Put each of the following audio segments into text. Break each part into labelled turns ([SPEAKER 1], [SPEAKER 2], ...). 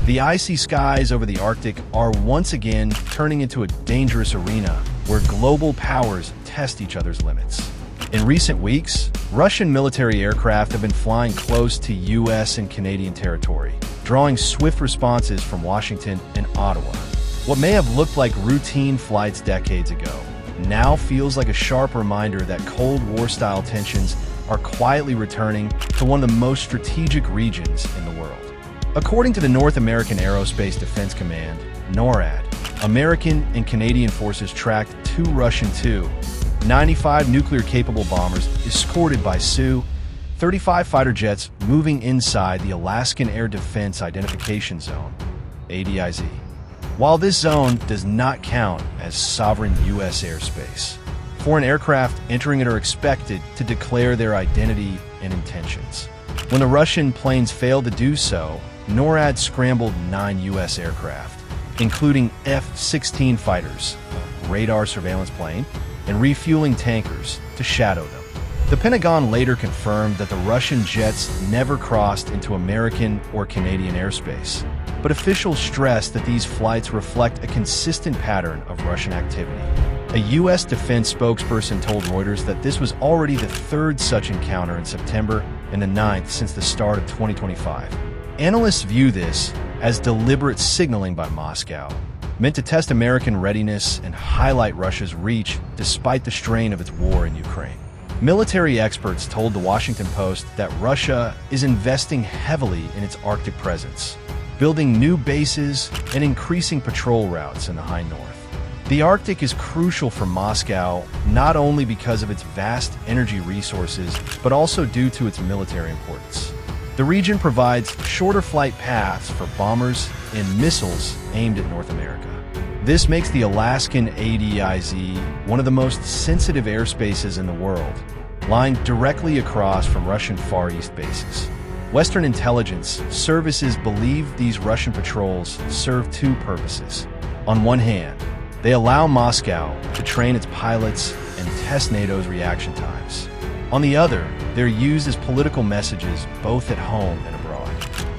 [SPEAKER 1] The icy skies over the Arctic are once again turning into a dangerous arena where global powers test each other's limits. In recent weeks, Russian military aircraft have been flying close to U.S. and Canadian territory, drawing swift responses from Washington and Ottawa. What may have looked like routine flights decades ago now feels like a sharp reminder that Cold War-style tensions are quietly returning to one of the most strategic regions in the world. According to the North American Aerospace Defense Command, NORAD, American and Canadian forces tracked two Russian Tu-95 nuclear-capable bombers escorted by Su-35 fighter jets moving inside the Alaskan Air Defense Identification Zone, ADIZ. While this zone does not count as sovereign U.S. airspace, foreign aircraft entering it are expected to declare their identity and intentions. When the Russian planes failed to do so, NORAD scrambled 9 U.S. aircraft, including F-16 fighters, a radar surveillance plane, and refueling tankers to shadow them. The Pentagon later confirmed that the Russian jets never crossed into American or Canadian airspace, but officials stressed that these flights reflect a consistent pattern of Russian activity. A U.S. defense spokesperson told Reuters that this was already the third such encounter in September and the 9th since the start of 2025. Analysts view this as deliberate signaling by Moscow, meant to test American readiness and highlight Russia's reach despite the strain of its war in Ukraine. Military experts told the Washington Post that Russia is investing heavily in its Arctic presence, building new bases and increasing patrol routes in the high north. The Arctic is crucial for Moscow not only because of its vast energy resources, but also due to its military importance. The region provides shorter flight paths for bombers and missiles aimed at North America. This makes the Alaskan ADIZ one of the most sensitive airspaces in the world, lying directly across from Russian Far East bases. Western intelligence services believe these Russian patrols serve two purposes. On one hand, they allow Moscow to train its pilots and test NATO's reaction times. On the other, they're used as political messages both at home and abroad.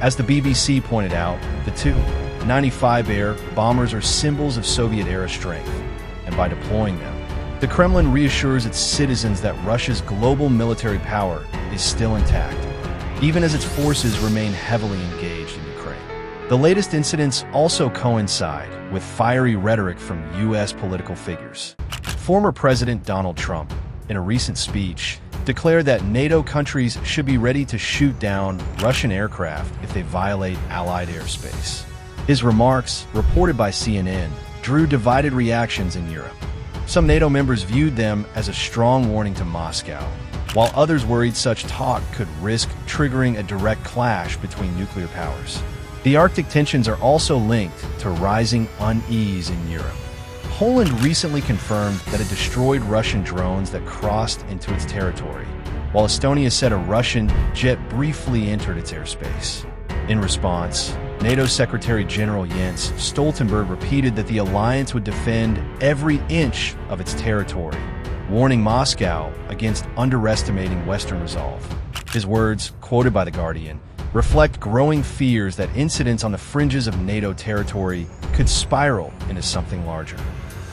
[SPEAKER 1] As the BBC pointed out, the Tu-95 air bombers are symbols of Soviet-era strength, and by deploying them, the Kremlin reassures its citizens that Russia's global military power is still intact, even as its forces remain heavily engaged in Ukraine. The latest incidents also coincide with fiery rhetoric from U.S. political figures. Former President Donald Trump, in a recent speech, declared that NATO countries should be ready to shoot down Russian aircraft if they violate Allied airspace. His remarks, reported by CNN, drew divided reactions in Europe. Some NATO members viewed them as a strong warning to Moscow, while others worried such talk could risk triggering a direct clash between nuclear powers. The Arctic tensions are also linked to rising unease in Europe. Poland recently confirmed that it destroyed Russian drones that crossed into its territory, while Estonia said a Russian jet briefly entered its airspace. In response, NATO Secretary General Jens Stoltenberg repeated that the alliance would defend every inch of its territory, warning Moscow against underestimating Western resolve. His words, quoted by The Guardian, reflect growing fears that incidents on the fringes of NATO territory could spiral into something larger.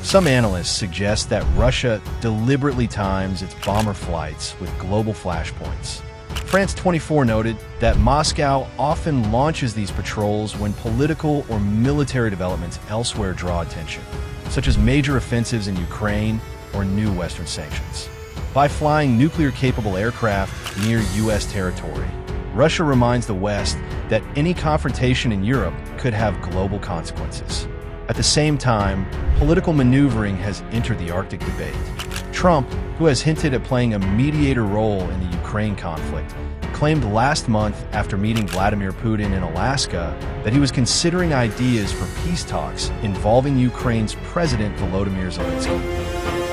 [SPEAKER 1] Some analysts suggest that Russia deliberately times its bomber flights with global flashpoints. France 24 noted that Moscow often launches these patrols when political or military developments elsewhere draw attention, such as major offensives in Ukraine or new Western sanctions. By flying nuclear-capable aircraft near U.S. territory, Russia reminds the West that any confrontation in Europe could have global consequences. At the same time, political maneuvering has entered the Arctic debate. Trump, who has hinted at playing a mediator role in the Ukraine conflict, claimed last month after meeting Vladimir Putin in Alaska that he was considering ideas for peace talks involving Ukraine's President Volodymyr Zelensky.